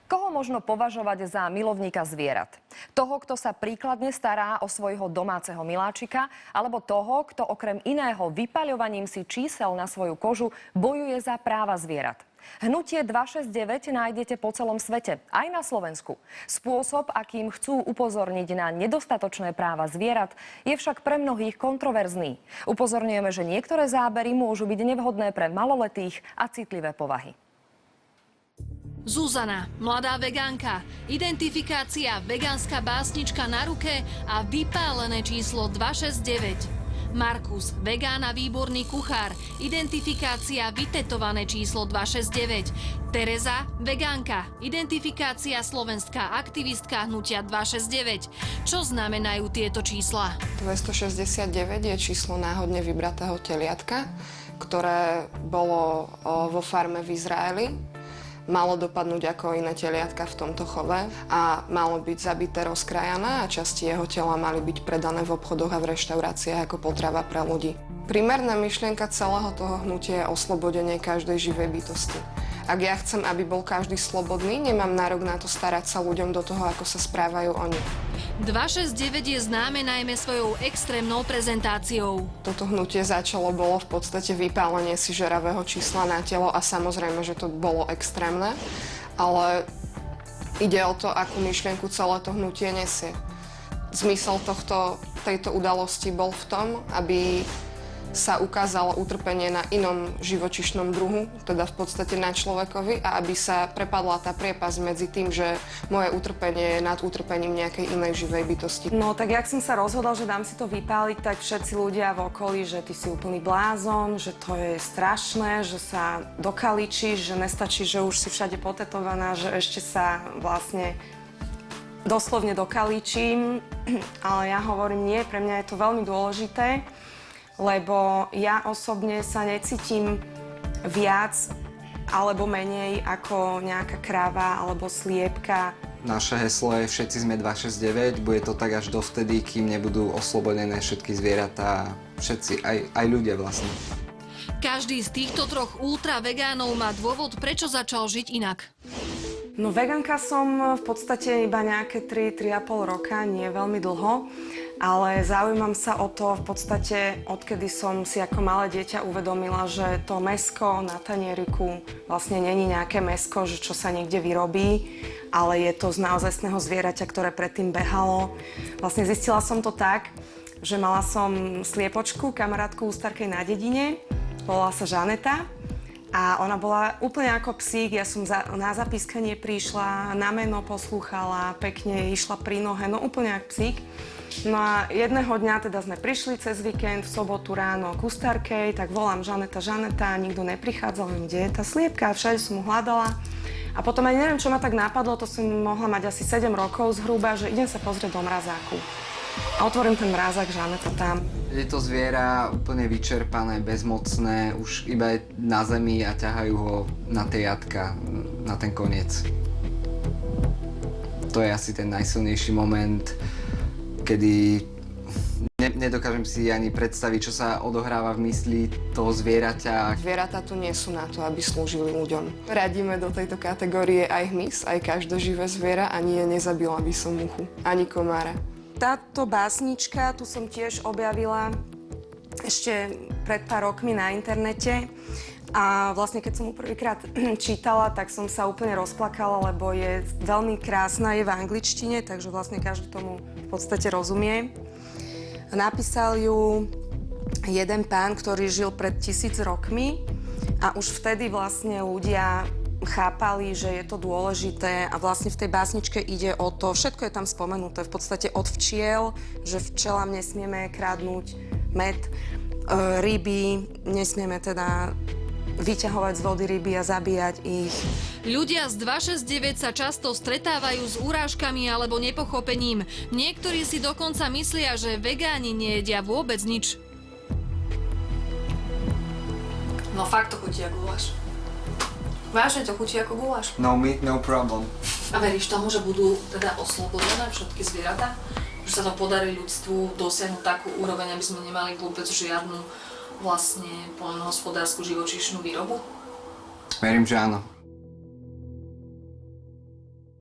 Koho možno považovať za milovníka zvierat? Toho, kto sa príkladne stará o svojho domáceho miláčika, alebo toho, kto okrem iného vypaľovaním si čísel na svoju kožu bojuje za práva zvierat? Hnutie 269 nájdete po celom svete, aj na Slovensku. Spôsob, akým chcú upozorniť na nedostatočné práva zvierat, je však pre mnohých kontroverzný. Upozorňujeme, že niektoré zábery môžu byť nevhodné pre maloletých a citlivé povahy. Zuzana, mladá vegánka, identifikácia vegánska básnička na ruke a vypálené číslo 269. Markus, vegán a výborný kuchár, identifikácia vytetované číslo 269. Tereza, vegánka, identifikácia slovenská aktivistka hnutia 269. Čo znamenajú tieto čísla? 269 je číslo náhodne vybratého teliatka, ktoré bolo vo farme v Izraeli. Malo dopadnúť ako iné teliatka v tomto chove a malo byť zabité, rozkrajané a časti jeho tela mali byť predané v obchodoch a v reštauráciách ako potrava pre ľudí. Primárna myšlienka celého toho hnutia je oslobodenie každej živej bytosti. Ak ja chcem, aby bol každý slobodný, nemám nárok na to starať sa ľuďom do toho, ako sa správajú oni. 269 je známe najmä svojou extrémnou prezentáciou. Toto hnutie bolo v podstate vypálenie si žeravého čísla na telo a samozrejme, že to bolo extrémne, ale ide o to, akú myšlienku celé to hnutie nesie. Zmysel tejto udalosti bol v tom, aby sa ukázalo utrpenie na inom živočíšnom druhu, teda v podstate na človekovi, a aby sa prepadla tá priepasť medzi tým, že moje utrpenie je nad utrpením nejakej inej živej bytosti. No tak jak som sa rozhodol, že dám si to vypáliť, tak všetci ľudia v okolí, že ty si úplný blázon, že to je strašné, že sa dokaličíš, že nestačí, že už si všade potetovaná, že ešte sa vlastne doslovne dokaličím. Ale ja hovorím, nie, pre mňa je to veľmi dôležité, lebo ja osobne sa necítim viac alebo menej ako nejaká kráva alebo sliepka. Naše heslo je Všetci sme 269, bude to tak až dovtedy, kým nebudú oslobodené všetky zvieratá, všetci, aj ľudia vlastne. Každý z týchto troch ultravegánov má dôvod, prečo začal žiť inak. No vegánka som v podstate iba nejaké 3,5 roka, nie veľmi dlho. Ale zaujímam sa o to v podstate, odkedy som si ako malé dieťa uvedomila, že to mäsko na tanieriku vlastne není nejaké mäsko, že čo sa niekde vyrobí, ale je to z naozajstného zvieraťa, ktoré predtým behalo. Vlastne zistila som to tak, že mala som sliepočku, kamarátku ústarkej na dedine, volala sa Žaneta. A ona bola úplne ako psík, ja som na zapískanie prišla, na meno poslúchala, pekne išla pri nohe, no úplne ako psík. No a jedného dňa teda sme prišli cez víkend, v sobotu ráno k ústarkej, tak volám Žaneta, nikto neprichádzal, kde je tá sliepka, všade som mu hľadala. A potom aj neviem, čo ma tak napadlo, to som mohla mať asi 7 rokov zhruba, že idem sa pozrieť do mrazáku. A otvorím ten mrázak, Žaneta tam. Je to zviera úplne vyčerpané, bezmocné, už iba je na zemi a ťahajú ho na tie jatka, na ten koniec. To je asi ten najsilnejší moment, kedy nedokážem si ani predstaviť, čo sa odohráva v mysli toho zvieraťa. Zvieratá tu nie sú na to, aby slúžili ľuďom. Radíme do tejto kategórie aj hmyz, aj každé živé zviera a nie, nezabila by som muchu, ani komára. Táto básnička tu som tiež objavila ešte pred pár rokmi na internete. A vlastne keď som ju prvýkrát čítala, tak som sa úplne rozplakala, lebo je veľmi krásna, je v angličtine, takže vlastne každý tomu v podstate rozumie. Napísal ju jeden pán, ktorý žil pred 1000 rokmi a už vtedy vlastne ľudia chápali, že je to dôležité a vlastne v tej básničke ide o to, všetko je tam spomenuté, v podstate od včiel, že včelám nesmieme kradnúť med, ryby, nesmieme teda vyťahovať z vody ryby a zabíjať ich. Ľudia z 269 sa často stretávajú s urážkami alebo nepochopením. Niektorí si dokonca myslia, že vegáni nejedia vôbec nič. No fakt to chutí ako guláš. Vážne to chutí ako guláš. No meat, no problem. A veríš tomu, že budú teda oslobodené všetky zvieratá? Že sa to podarí ľudstvu dosiahnuť takú úroveň, aby sme nemali vôbec žiadnu vlastne poľnohospodársku živočíšnu výrobu? Verím, že áno.